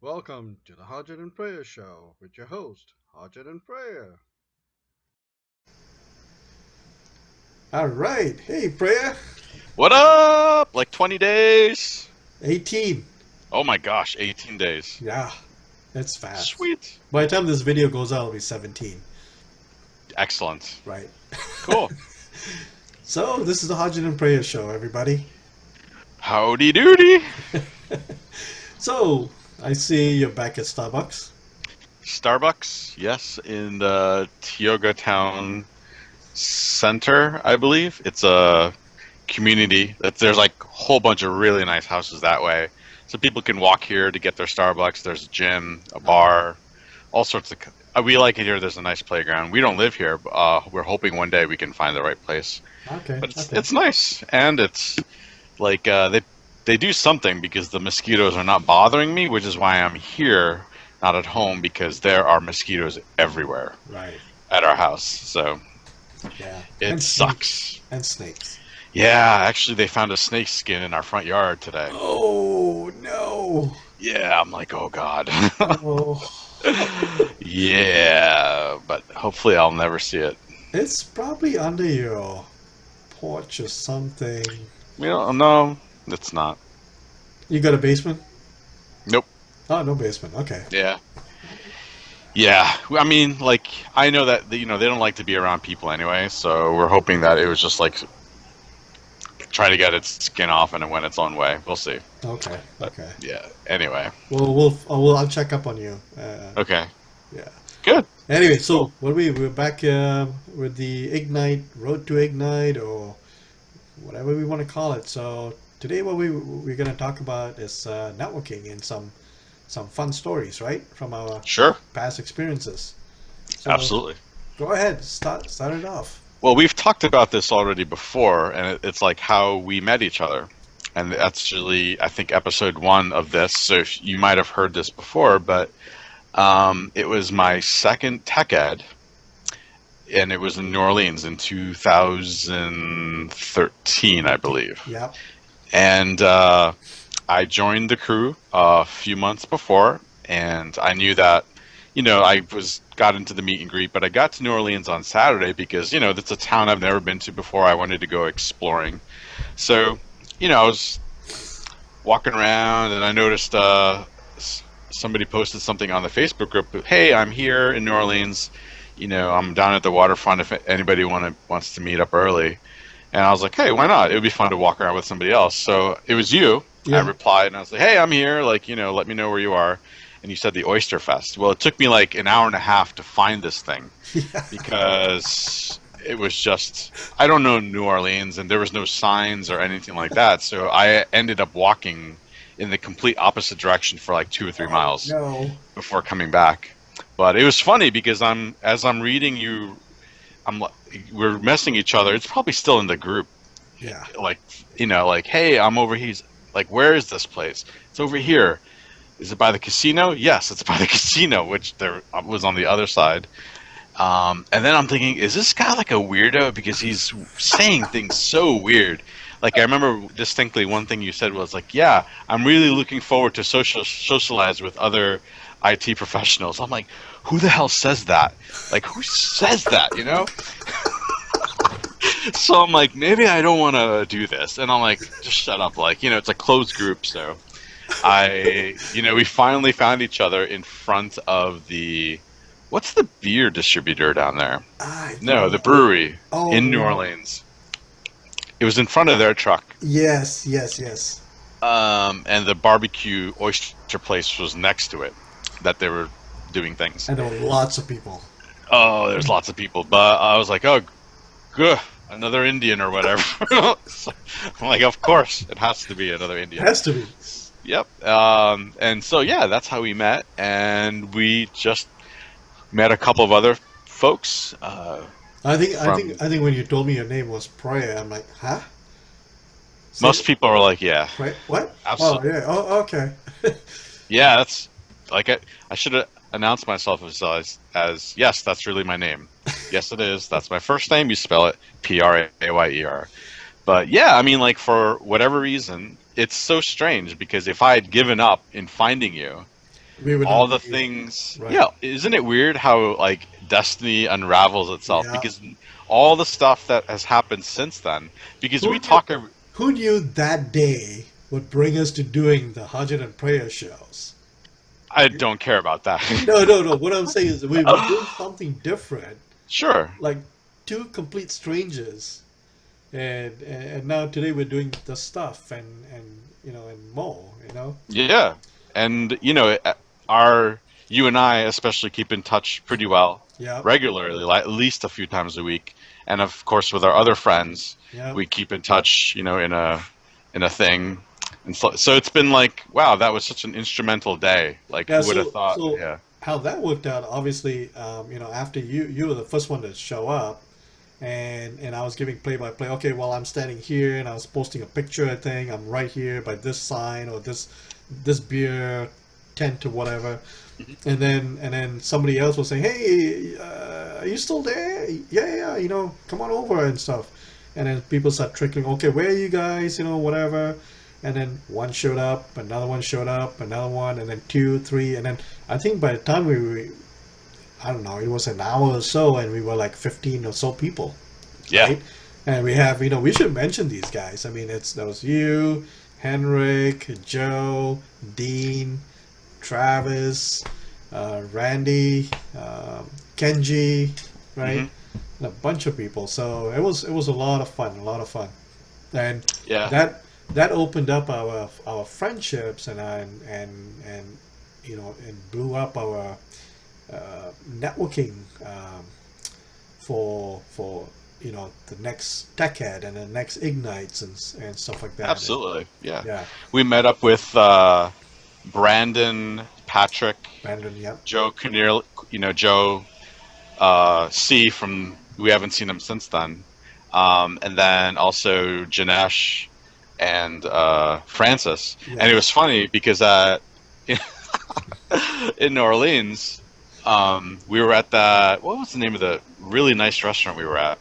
Welcome to the Harjit and Prayer Show with your host, Harjit and Prayer. All right. Hey, Prayer. What up? Like 20 days? 18. Oh my gosh, 18 days. Yeah, that's fast. Sweet. By the time this video goes out, it'll be 17. Excellent. Right. Cool. So, this is the Hajj and Prayer Show, everybody. Howdy doody. So, I see you're back at Starbucks. Starbucks, yes, in the Tioga Town Center, I believe. It's a community. There's like a whole bunch of really nice houses that way. So people can walk here to get their Starbucks. There's a gym, a bar, all sorts of. We like it here. There's a nice playground. We don't live here. But, we're hoping one day we can find the right place. Okay, But it's, okay. it's nice, and it's like they do something because the mosquitoes are not bothering me, which is why I'm here, not at home, because there are mosquitoes everywhere Right. at our house. So Yeah. it And snakes. sucks. And snakes. Yeah, actually, they found a snake skin in our front yard today. Oh, no. Yeah, I'm like, oh god. Oh. Yeah, but hopefully I'll never see it. It's probably under your porch or something. No, it's not. You got a basement? Nope. Oh, no basement. Okay. Yeah. Yeah, I mean, like, I know that they don't like to be around people anyway, so we're hoping that it was just like trying to get its skin off and it went its own way. We'll see. Okay. But Okay. yeah. Anyway. I'll check up on you. Okay. Yeah. Good. Anyway, so Cool. we're back with the Ignite Road to Ignite or whatever we want to call it. So today, what we're going to talk about is networking and some fun stories, right, from our Sure. past experiences. So Absolutely. go ahead, start it off. Well, we've talked about this already before, and it's like how we met each other. And that's actually, I think, episode one of this. So if you might have heard this before, but it was my second tech ed, and it was in New Orleans in 2013, I believe. Yep. And I joined the crew a few months before, and I knew that, I got into the meet and greet, but I got to New Orleans on Saturday because, that's a town I've never been to before. I wanted to go exploring. So, I was walking around and I noticed somebody posted something on the Facebook group. Hey, I'm here in New Orleans. I'm down at the waterfront if anybody wants to meet up early. And I was like, hey, why not? It would be fun to walk around with somebody else. So it was you. I Yeah. replied and I was like, hey, I'm here. Like, let me know where you are. And you said the Oyster Fest. Well, it took me like an hour and a half to find this thing Yeah. because it was just, I don't know New Orleans and there was no signs or anything like that. So I ended up walking in the complete opposite direction for like 2 or 3 miles No. before coming back. But it was funny because as I'm reading you, we're messing each other. It's probably still in the group. Yeah. Like, like, hey, I'm over here. He's like, where is this place? It's over here. Is it by the casino? Yes, it's by the casino, which there was on the other side. And then I'm thinking, is this guy like a weirdo? Because he's saying things so weird. Like I remember distinctly one thing you said was like, yeah, I'm really looking forward to socialize with other IT professionals. I'm like, who the hell says that? Like, who says that, So I'm like, maybe I don't want to do this. And I'm like, just shut up. Like, it's a closed group. So we finally found each other in front of what's the beer distributor down there? I No, don't the know. brewery in New Oh, Orleans. It was in front of their truck. yes, yes, yes. And the barbecue oyster place was next to it that they were doing things. I know lots of people. Oh, there's lots of people. But I was like, oh, good. Another Indian or whatever. So I'm like, of course, it has to be another Indian. Has to be. Yep. And so, yeah, that's how we met. And we just met a couple of other folks from. I think when you told me your name was Prayer, I'm like, huh? Most Say people are like, yeah, Prayer? What? Oh absolutely. yeah. Oh, okay. Yeah, that's like I should have announced myself as yes, that's really my name. Yes, it is. That's my first name. You spell it Prayer. But yeah, I mean, like for whatever reason, it's so strange because if I had given up in finding you, we would all not the be things. right. Yeah, isn't it weird how like destiny unravels itself? Yeah. Because all the stuff that has happened since then. Because Who we knew? talk. Who knew that day would bring us to doing the Harjit and prayer shows? I don't care about that. No, no, no. What I'm saying is we were doing something different, Sure. like two complete strangers, and now today we're doing the stuff and and more. Yeah. And our you and I especially keep in touch pretty well Yep, regularly, like at least a few times a week. And of course with our other friends, yep. we keep in touch, in a thing. And so it's been like, wow, that was such an instrumental day. Like Yeah. who would have So thought? so Yeah. how that worked out? Obviously, after you were the first one to show up, and I was giving play by play. Okay, well I'm standing here and I was posting a picture. I think I'm right here by this sign or this beer tent or whatever. And then somebody else was saying, "Hey, are you still there? Yeah, yeah, come on over and stuff." And then people start trickling. Okay, where are you guys? Whatever. And then one showed up, another one showed up, another one, and then two, three, and then I think by the time I don't know, it was an hour or so, and we were like 15 or so people, Yeah. right? And we have, we should mention these guys. I mean, that was you, Henrik, Joe, Dean, Travis, Randy, Kenji, right? Hmm. And a bunch of people. So it was a lot of fun, a lot of fun, and Yeah. that opened up our friendships and and blew up our networking for the next TechEd and the next Ignites and stuff like that. And Absolutely. Yeah. yeah, We met up with Brandon, Patrick, Brandon, yep, Joe Kinnear, Joe C from we haven't seen him since then, and then also Janesh and Francis. And it yes, was funny because in New Orleans, we were at what was the name of the really nice restaurant we were at?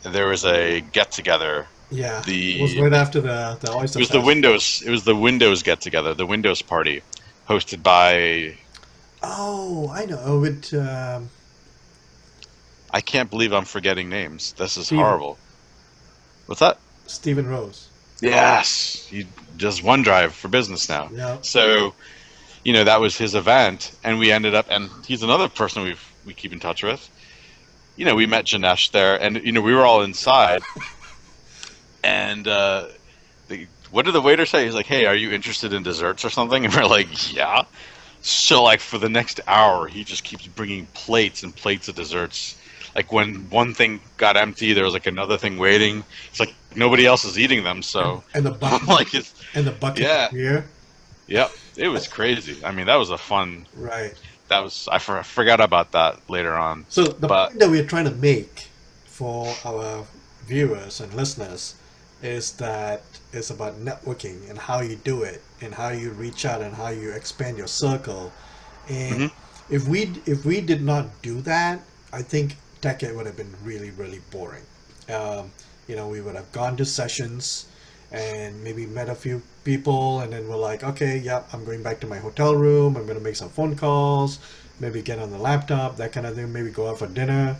There was a get together. yeah. It was The right after the It Oyster was the Fest. Windows. It was the Windows get together, the Windows party, hosted by. Oh, I know. With I can't believe I'm forgetting names. This is Steven horrible. What's that? Stephen Rose. Yes, he does OneDrive for business now. Yeah. So, that was his event, and we ended up, and he's another person we keep in touch with. We met Janesh there, and we were all inside, and what did the waiter say? He's like, "Hey, are you interested in desserts or something?" And we're like, "Yeah." So, like for the next hour, he just keeps bringing plates and plates of desserts. Like when one thing got empty, there was like another thing waiting. It's like nobody else is eating them, and, so and the I'm bucket like, and the bucket yeah, of beer. yep. It was crazy. I mean, that was a fun. Right. I forgot about that later on, So the but point that we're trying to make for our viewers and listeners is that it's about networking and how you do it and how you reach out and how you expand your circle. And hmm if we did not do that, I think tech it would have been really really boring. We would have gone to sessions and maybe met a few people, and then we're like, okay, yep, I'm going back to my hotel room. I'm going to make some phone calls, maybe get on the laptop, that kind of thing. Maybe go out for dinner.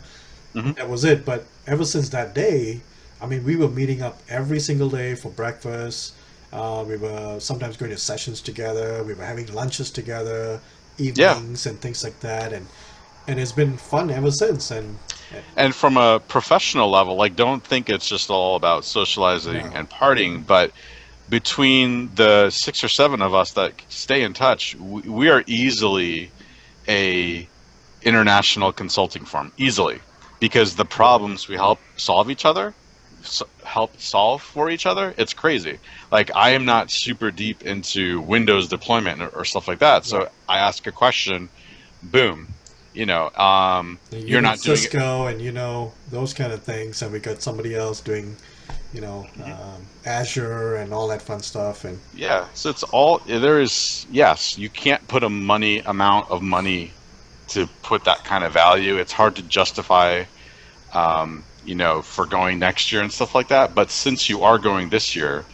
hmm That was it. But ever since that day, I mean, we were meeting up every single day for breakfast. We were sometimes going to sessions together. We were having lunches together, yeah. evenings, and things like that. And it's been fun ever since. And And from a professional level, like, don't think it's just all about socializing no, and partying, but between the 6 or 7 of us that stay in touch, we are easily a international consulting firm, easily, because the problems we help solve each other, help solve for each other, it's crazy. Like, I am not super deep into Windows deployment or stuff like that, right. so I ask a question, boom, You you're know not doing it. Cisco and those kind of things, and we got somebody else doing Azure and all that fun stuff. And Yeah, so it's all there is. Yes, you can't put a money amount of money to put that kind of value. It's hard to justify, for going next year and stuff like that. But since you are going this year,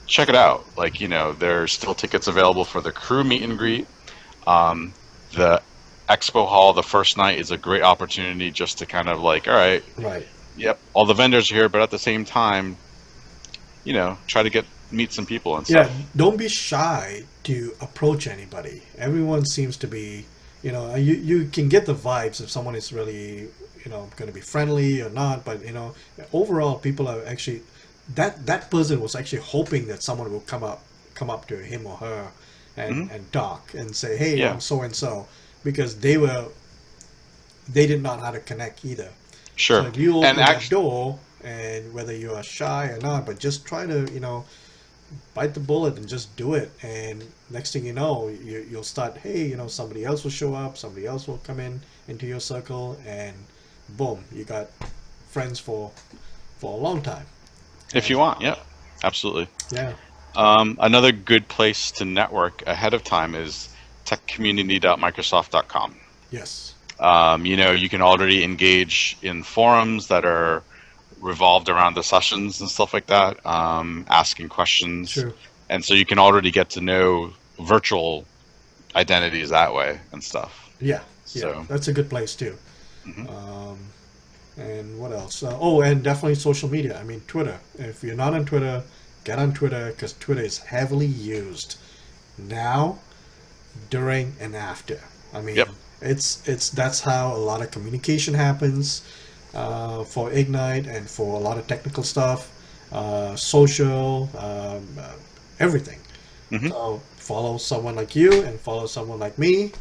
check it out. Like, there's still tickets available for the crew meet and greet. Um, the expo hall the first night is a great opportunity just to kind of like, all right, Right. yep, all the vendors are here, but at the same time, try to meet some people and Yeah, stuff. don't be shy to approach anybody. Everyone seems to be, you can get the vibes if someone is really, going to be friendly or not. But overall, people are actually that person was actually hoping that someone will come up to him or her, and Hmm. and talk and say, "Hey, Yeah, I'm so and so," because they did not know how to connect either. So sure. if you And open that actually, door, and whether you are shy or not, but just try to, bite the bullet and just do it. And next thing you know, you'll start, hey, somebody else will show up, somebody else will come into your circle, and boom, you got friends for a long time. if you And want, yeah, absolutely. yeah, Another good place to network ahead of time is techcommunity.microsoft.com. yes, You can already engage in forums that are revolved around the sessions and stuff like that, asking questions. true, And so you can already get to know virtual identities that way and stuff. yeah, yeah, So, that's a good place too. mhm. Um, and what else? Oh, and definitely social media. I mean, Twitter. If you're not on Twitter, get on Twitter because Twitter is heavily used now, during, and after. I mean, Yep. it's that's how a lot of communication happens for Ignite and for a lot of technical stuff, social, everything. Hmm. So follow someone like you and follow someone like me,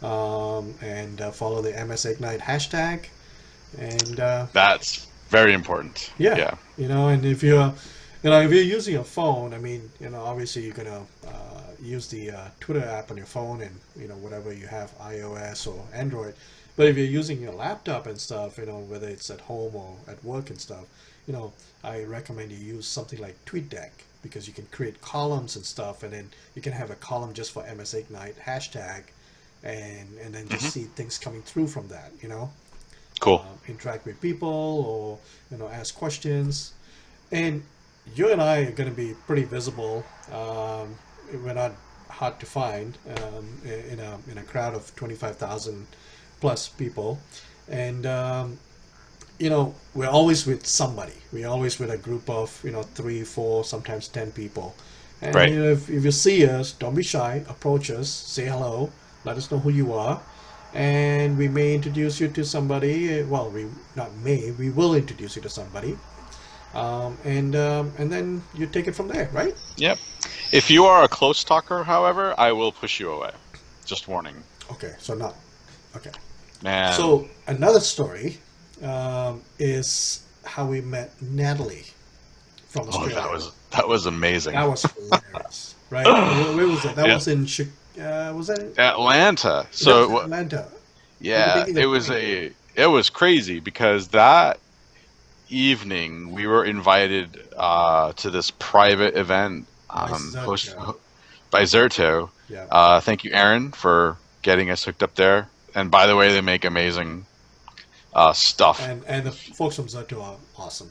and follow the MS Ignite hashtag, and That's very important. yeah, Yeah. and if you're using a phone, I mean, obviously you're gonna use the Twitter app on your phone, and whatever you have, iOS or Android. But if you're using your laptop and stuff, whether it's at home or at work and stuff, you know, I recommend you use something like TweetDeck because you can create columns and stuff, and then you can have a column just for MS Ignite hashtag, and then just Hmm. see things coming through from that. Cool. Interact with people, or ask questions. And you and I are going to be pretty visible. We're not hard to find in a crowd of 25,000 plus people, and we're always with somebody. We're always with a group of 3, 4, sometimes 10 people. And Right. if you see us, don't be shy. Approach us, say hello, let us know who you are, and we may introduce you to somebody. Well, we not may, we will introduce you to somebody, and then you take it from there, right? Yep. If you are a close talker, however, I will push you away. Just warning. Okay, so not okay. Man. So another story is how we met Natalie from Oh, that Australia. was that was amazing. That was hilarious, right? Where was that? That Yeah. was in was that Atlanta. that was So in Atlanta at the yeah, beginning of the year. it was crazy because that evening we were invited to this private event My host Zerto. by Zerto. Yeah, Thank you, Aaron, for getting us hooked up there. And by the way, they make amazing stuff. and the folks from Zerto are awesome.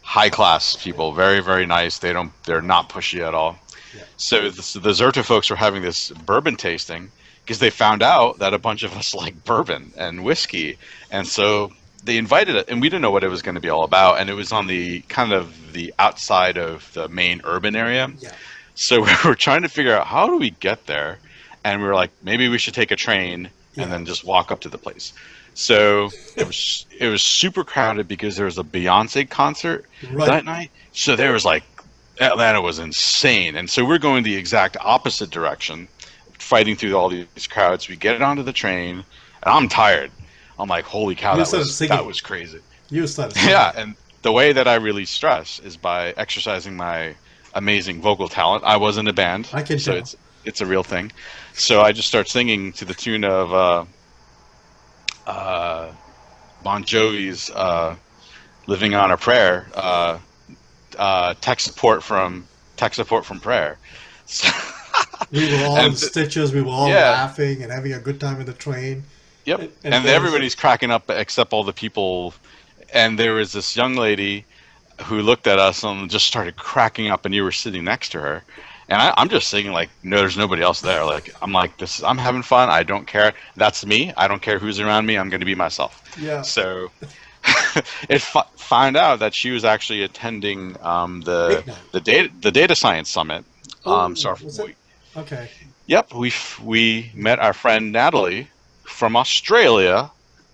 High class Yeah, people, very very nice. They're not pushy at all. yeah. So the Zerto folks were having this bourbon tasting because they found out that a bunch of us like bourbon and whiskey, and so they invited it, and we didn't know what it was going to be all about, and it was on the kind of the outside of the main urban area. Yeah. So we were trying to figure out how do we get there, and we were like, maybe we should take a train and Yeah. then just walk up to the place. So it was super crowded because there was a Beyonce concert Right. that night. So there was like Atlanta was insane, and so we're going the exact opposite direction, fighting through all these crowds. We get onto the train, and I'm tired. I'm like, holy cow, You that started was that singing. was crazy. You started Yeah, singing. and the way that I really stress is by exercising my amazing vocal talent. I was in a band, I can so tell. it's a real thing. So I just start singing to the tune of uh, Bon Jovi's "Living on a Prayer," tech support from prayer. So, We were all in and stitches. We were all yeah, laughing and having a good time in the train. yep. And And there's everybody's cracking up except all the people. And there was this young lady who looked at us and just started cracking up, and you were sitting next to her. And I'm just singing like, no, there's nobody else there. Like I'm like this. I'm having fun. I don't care. That's me. I don't care who's around me. I'm going to be myself. Yeah. So find out that she was actually attending Ignite. the data science summit. Oh, So was it? Okay. yep, we met our friend Natalie from Australia,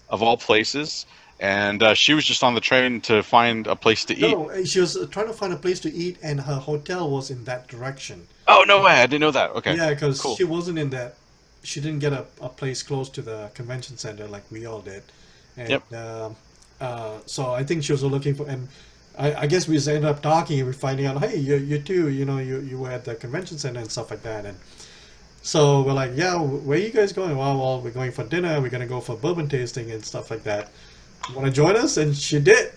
of all places, and she was just on the train to find a place to eat. No, she was trying to find a place to eat, and her hotel was in that direction. Oh no way! I didn't know that. Okay, Yeah, because cool. she wasn't in that. She didn't get a place close to the convention center like we all did, and Yep. so I think she was looking for. And I guess we just ended up talking, and we finding out, hey, you too, you were at the convention center and stuff like that, and so we're like, yeah, where are you guys going? Well, we're going for dinner. We're gonna go for bourbon tasting and stuff like that. Want to join us? And she did.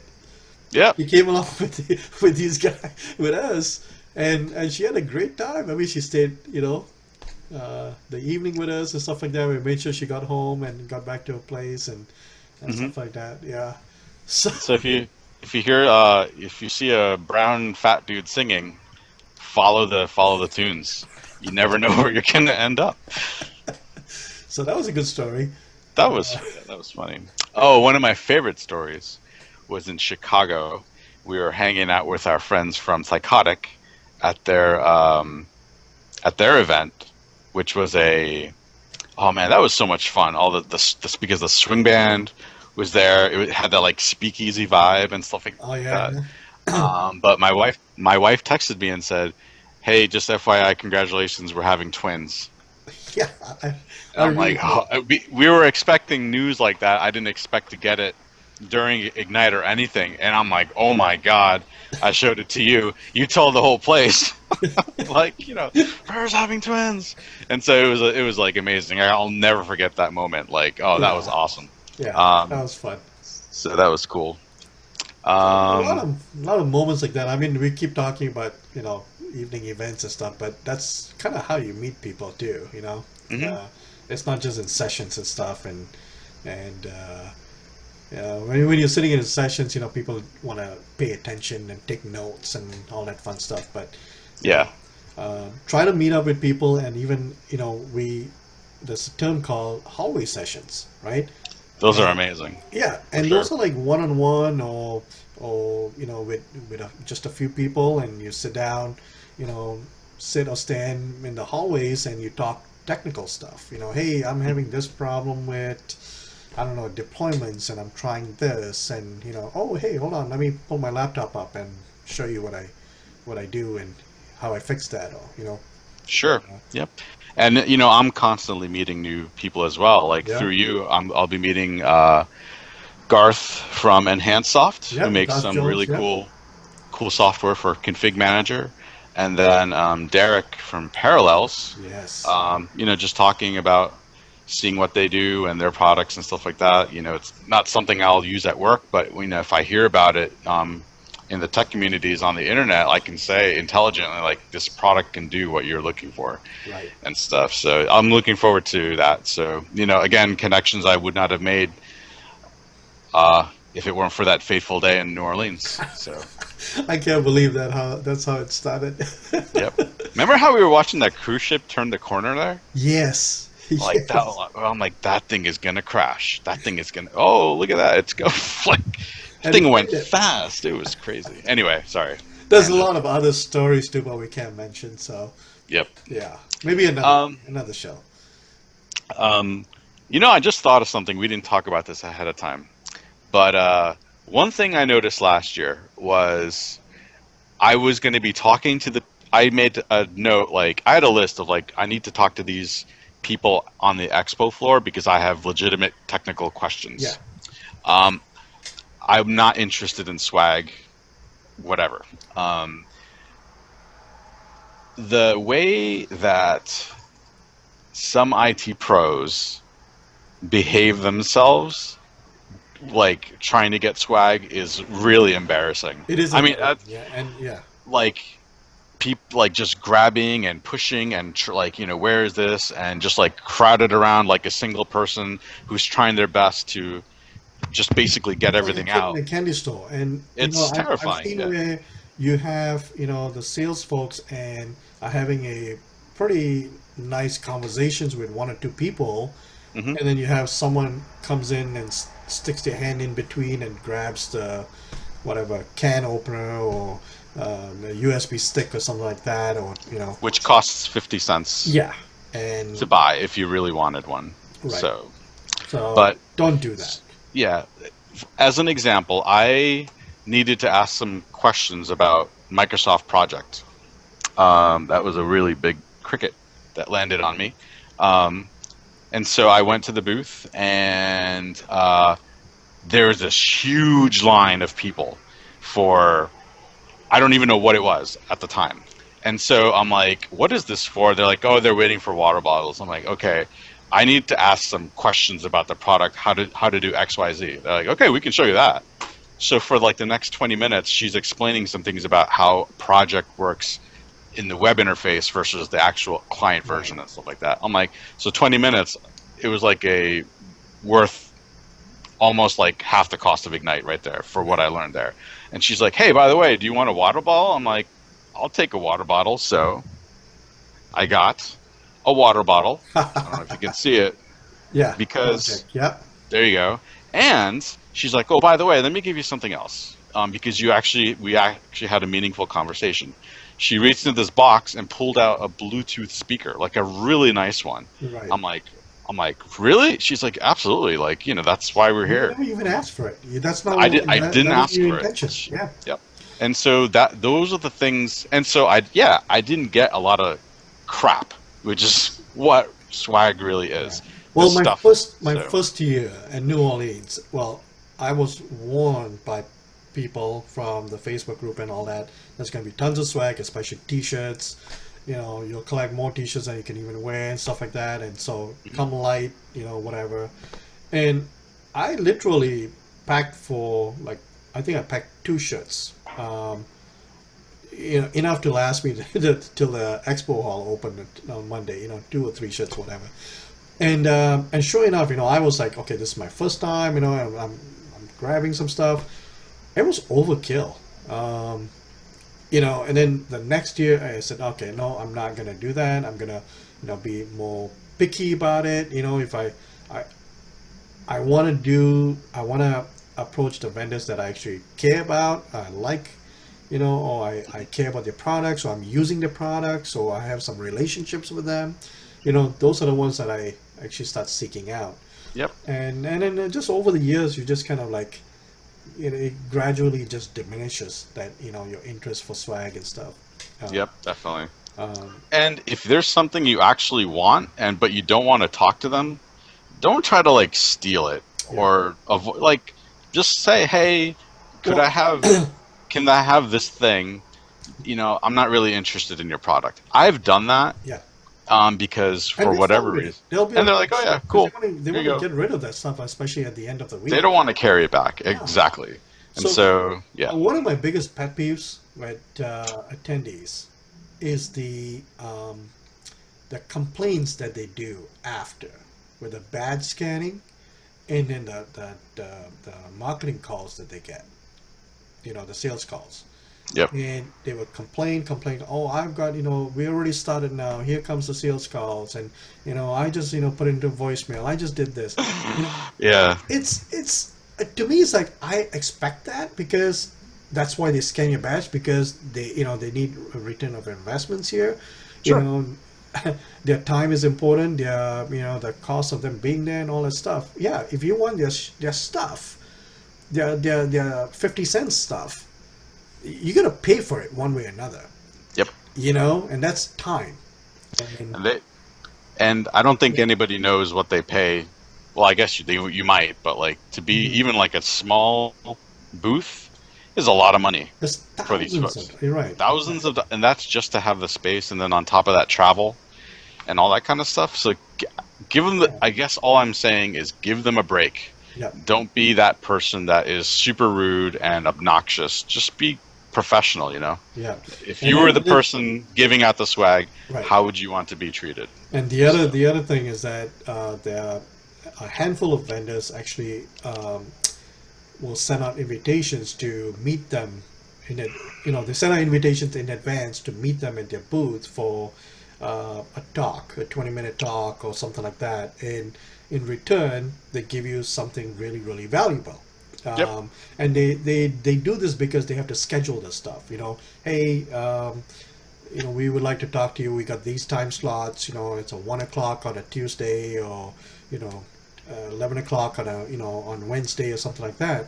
Yep. She came along with these guys with us, and she had a great time. I mean, she stayed, the evening with us and stuff like that. We made sure she got home and got back to her place and Hmm. stuff like that. Yeah. So So if you see a brown fat dude singing, follow the tunes. You never know where you're gonna end up. so that was a good story. That Uh, was that was funny. Oh, one of my favorite stories was in Chicago. We were hanging out with our friends from Psychotic at their event, which was a oh man, that was so much fun. All the because the swing band was there. It had that like speakeasy vibe and stuff like oh that. yeah, But my wife texted me and said, "Hey, just FYI, congratulations, we're having twins." yeah. And I I'm like, remember. oh, we were expecting news like that. I didn't expect to get it during Ignite or anything. And I'm like, oh my God, I showed it to you. You told the whole place, like, Prayer's having twins. And so it was like amazing. I'll never forget that moment. Like, oh, that was Yeah, awesome. yeah. That Um, was fun. so that was cool. So Um, a lot of moments like that. I mean, we keep talking about evening events and stuff, but that's kind of how you meet people too. mhm. Uh, it's not just in sessions and stuff, and when you're sitting in sessions, people want to pay attention and take notes and all that fun stuff. But you know, Yeah, try to meet up with people, and even there's a term called hallway sessions, right? those are amazing Yeah, for and sure. those are like one on one or with just a few people, and you sit down, you know, sit or stand in the hallways, and you talk technical stuff. Hey, I'm having this problem with I don't know deployments, and I'm trying this, and oh hey, hold on, let me pull my laptop up and show you what I do and how I fix that, or Sure. uh, Yep. And I'm constantly meeting new people as well. Like yeah, through you, I'll be meeting Garth from Enhanced Soft, who yeah, makes Gus some Jones, really yeah, cool software for Config Manager, and then Derek from Parallels. yes, Just talking about seeing what they do and their products and stuff like that. It's not something I'll use at work, but if I hear about it in the tech communities on the internet, I can say intelligently like this product can do what you're looking for right. and stuff. So I'm looking forward to that. So again, connections I would not have made if it weren't for that fateful day in New Orleans. So I can't believe that's how it started. yep. Remember how we were watching that cruise ship turn the corner there? Yes. Like that, Yes. I'm like, that thing is gonna crash. That thing is gonna. Oh, look at that! It's go like, the And thing it went made it. fast. It was crazy. Anyway, sorry, There's a tangent. lot of other stories too, but we can't mention. So Yep. yeah, maybe Um. another show. Um. I just thought of something. We didn't talk about this ahead of time, but one thing I noticed last year was I was going to be talking to the. I made a note, like I had a list of like I need to talk to these people on the expo floor because I have legitimate technical Yeah. questions. Um, I'm not interested in swag, whatever. Um, the way that some IT pros behave themselves, like trying to get swag, is really embarrassing. It is I mean, embarrassing. Yeah, and yeah, like people like just grabbing and pushing and like where is this and just like crowded around like a single person who's trying their best to just basically get it's like a everything kid in out. a candy store, and It's I've terrifying. seen Yeah. where you have, the sales folks and are having a pretty nice conversations with one or two people, Hmm. and then you have someone comes in and sticks their hand in between and grabs the whatever can opener or a USB stick or something like that, or Which costs 50 cents yeah, and to buy if you really wanted one. right. So, So but don't do that. yeah, as an example, I needed to ask some questions about Microsoft Project. That was a really big cricket that landed on me. Um, and so I went to the booth, and there was this huge line of people for, I don't even know what it was at the time. And so I'm like, what is this for? They're like, oh, they're waiting for water bottles. I'm like, okay, I need to ask some questions about the product, how to do XYZ. They're like, okay, we can show you that. So for like the next 20 minutes, she's explaining some things about how project works in the web interface versus the actual client Right. version and stuff like that. I'm like, so 20 minutes, it was like a worth almost like half the cost of Ignite right there for what Right. I learned there. And she's like, hey, by the way, do you want a water bottle? I'm like, I'll take a water bottle. So I got a water bottle. I don't know if you can see it Yeah. because Project. Yep. there you go. And she's like, oh, by the way, let me give you something else. Because we actually had a meaningful conversation. She reached into this box and pulled out a Bluetooth speaker, like a really nice one. Right. I'm like, really? She's like, absolutely. Like, that's why we're You here. never even asked for it. That's not. I didn't That was ask your for it. intention. Yeah. Yep. And so those are the things. And so I didn't get a lot of crap, which is what swag really Yeah. is. Well, This stuff. my So, first year in New Orleans, well, I was warned by people from the Facebook group and all that. There's going to be tons of swag, especially T-shirts. You'll collect more T-shirts than you can even wear and stuff like that. And so come light, whatever. And I literally packed for like I think I packed two shirts. Enough to last me till the expo hall opened on Monday. Two or three shirts, whatever. And sure enough, I was like, okay, this is my first time. I'm grabbing some stuff. It was overkill. And then the next year I said, okay, no, I'm not gonna do that. I'm gonna, be more picky about it. If I, I want to approach the vendors that I actually care about. I like, or I care about their products, or I'm using their products, or I have some relationships with them. Those are the ones that I actually start seeking out. yep. And then just over the years, you just kind of like, it gradually just diminishes that, your interest for swag and stuff. Yep, definitely. Um, And if there's something you actually want but you don't want to talk to them, don't try to like steal it yeah. or avoid, like just say, "Hey, could I Well, have can I have this thing? I'm not really interested in your product." I've done that yeah. because And for they're whatever fine with it. reason. They'll be And they're okay. like, "Oh yeah, Because cool. they Here want you to go." get rid of that stuff, especially at the end of the They week. don't want to carry it back. Yeah. Exactly. And So so, yeah. one of my biggest pet peeves with attendees is the complaints that they do after with the bad scanning, and then the marketing calls that they get. The sales calls. Yep. And they would complain. Oh, I've got, we already started now. Here comes the sales calls, and I just, put into voicemail. I just did this. You know, Yeah. it's to me, it's like I expect that because that's why they scan your badge because they need a return of investments here. You Sure. know, their time is important. The cost of them being there and all that stuff. Yeah, if you want their stuff, their 50 cents stuff, you're gonna pay for it one way or another. Yep. And that's time. And And I don't think yeah, anybody knows what they pay. Well, I guess you might, but like to be mhm. even like a small booth is a lot of money There's for these thousands folks. of. You're right. Thousands of, and that's just to have the space, and then on top of that, travel and all that kind of stuff. So give them the. Yeah. I guess all I'm saying is give them a break. Yeah. Don't be that person that is super rude and obnoxious. Just be professional. Yeah. If And you were the then person giving out the swag, right. how would you want to be treated? And So, the other thing is that there are a handful of vendors actually will send out invitations to meet them in it, they send out invitations in advance to meet them at their booth for a talk, a 20-minute talk or something like that. And in return, they give you something really, really valuable. Yep. And they do this because they have to schedule this stuff. Hey, we would like to talk to you. We got these time slots. It's a 1 o'clock on a Tuesday, or 11 o'clock on on Wednesday or something like that.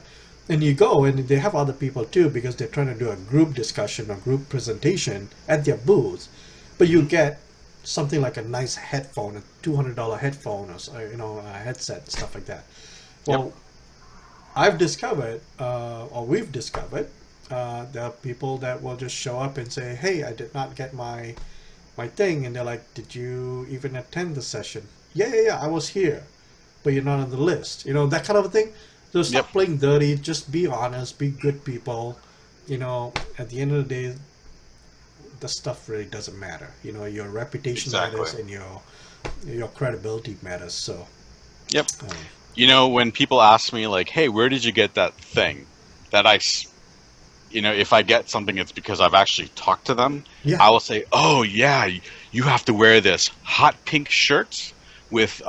And you go, and they have other people too, because they're trying to do a group discussion or group presentation at their booth. But you get something like a nice headphone, a $200 headphone, or a headset, stuff like that. Well, Yep. I've discovered, or we've discovered, there are people that will just show up and say, "Hey, I did not get my thing," and they're like, "Did you even attend the session?" "Yeah, yeah, yeah, I was here, but you're not on the list." That kind of a thing. So stop Yep. playing dirty. Just be honest. Be good people. At the end of the day, the stuff really doesn't matter. Your reputation Exactly. matters, and your credibility matters. So, Yep. um, When people ask me like, "Hey, where did you get that thing?" That if I get something, it's because I've actually talked to them. yeah, I will say, "Oh yeah, you have to wear this hot pink shirt with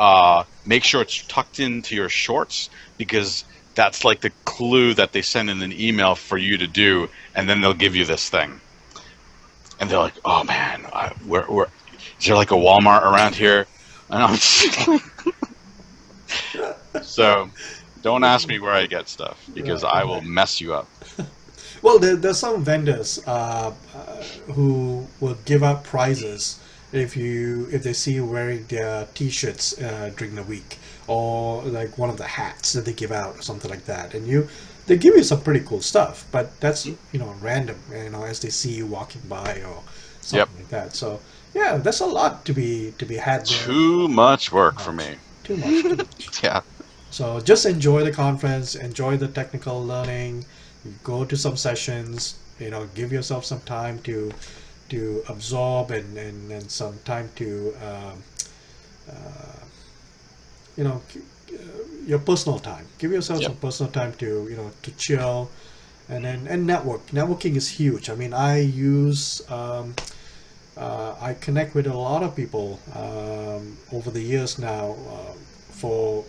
make sure it's tucked into your shorts, because that's like the clue that they send in an email for you to do, and then they'll give you this thing." And they're like, "Oh man, where is there like a Walmart around here?" And I'm just like, so don't ask me where I get stuff, because right, I will right. mess you up. Well, there's some vendors who will give out prizes if they see you wearing their T-shirts during the week, or like one of the hats that they give out or something like that, and they give you some pretty cool stuff. But that's random, as they see you walking by or Yep. something like that. So yeah, there's a lot to be had there. Too much Too work for much, me. too much, too much. Yeah. So just enjoy the conference, enjoy the technical learning, go to some sessions, give yourself some time to absorb, and some time to uh, you know your personal time. Give yourself Yep. some personal time to chill, and network. Networking is huge. I mean, I connect with a lot of people over the years now for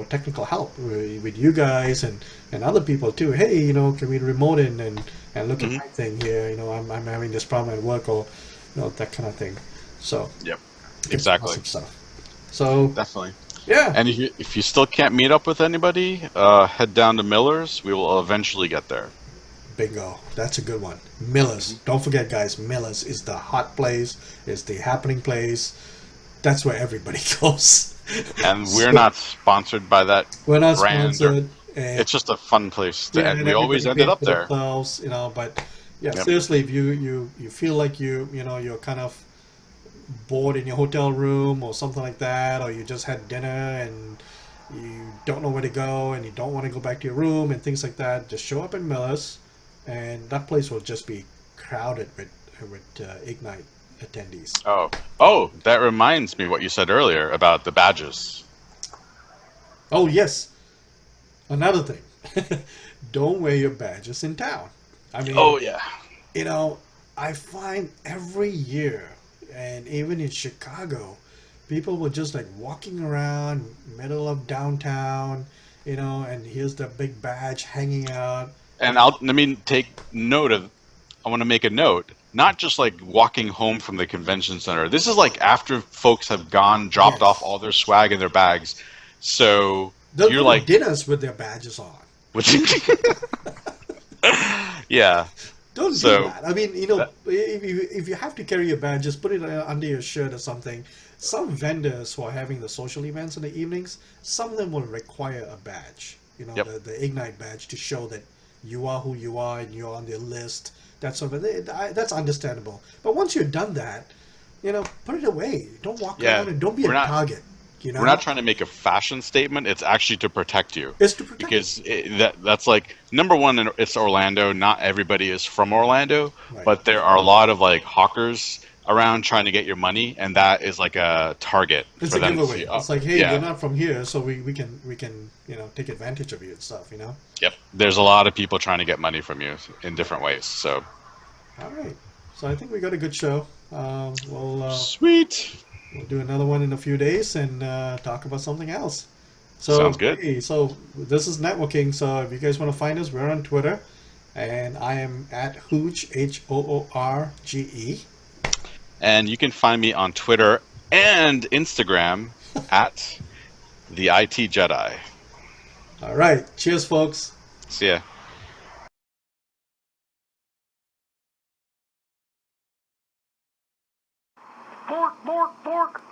technical help with you guys and other people too. Hey, can we remote in and look at Hmm. my thing here? I'm having this problem at work, or that kind of thing. So Yep. it's Exactly. awesome stuff. So Definitely. yeah, And if you still can't meet up with anybody, head down to Miller's. We will eventually get there. bingo. That's a good one. Miller's. Don't forget, guys. Miller's is the hot place. It's the happening place. That's where everybody goes. And we're So not sponsored by that we're not brand, or sponsored, and it's just a fun place to yeah, end. and We always everybody ended pays up for there. themselves, But yeah, Yep. seriously, if you feel like you're kind of bored in your hotel room or something like that, or you just had dinner and you don't know where to go and you don't want to go back to your room and things like that, just show up in Miller's, and that place will just be crowded with Ignite attendees. Oh, that reminds me what you said earlier about the badges. Oh yes, another thing, don't wear your badges in town. I mean, Oh yeah. you know, I find every year, and even in Chicago, people were just like walking around middle of downtown, and here's the big badge hanging out. And let me take note of. I want to make a note. Not just like walking home from the convention center. This is like after folks have gone, dropped off Yes, all their swag in their bags. So they'll you're go to like, dinners with their badges on. what? Yeah. Don't do So that. I mean, that, if you have to carry a badge, just put it under your shirt or something. Some vendors who are having the social events in the evenings, some of them will require a badge. yep. The Ignite badge to show that you are who you are and you're on their list. That sort of that's understandable. But once you've done that, put it away. Don't walk Yeah. around and don't be We're a not target. we're not trying to make a fashion statement. It's actually to protect you. It's to protect you. Because that's like number one. It's Orlando. Not everybody is from Orlando, Right. but there are a lot of like hawkers around trying to get your money, and that is like a target It's for a them to giveaway. see. Oh, It's like, hey, you're yeah, not from here, so we can take advantage of you and stuff. yep. There's a lot of people trying to get money from you in Yeah. different ways. So All right. So I think we got a good show. sweet. We'll do another one in a few days and talk about something else. Sounds So good. hey, so this is networking. So if you guys want to find us, we're on Twitter, and I am at Hoorge Hoorge. And you can find me on Twitter and Instagram at the IT Jedi. All right. Cheers, folks. See ya. Fork, fork, fork.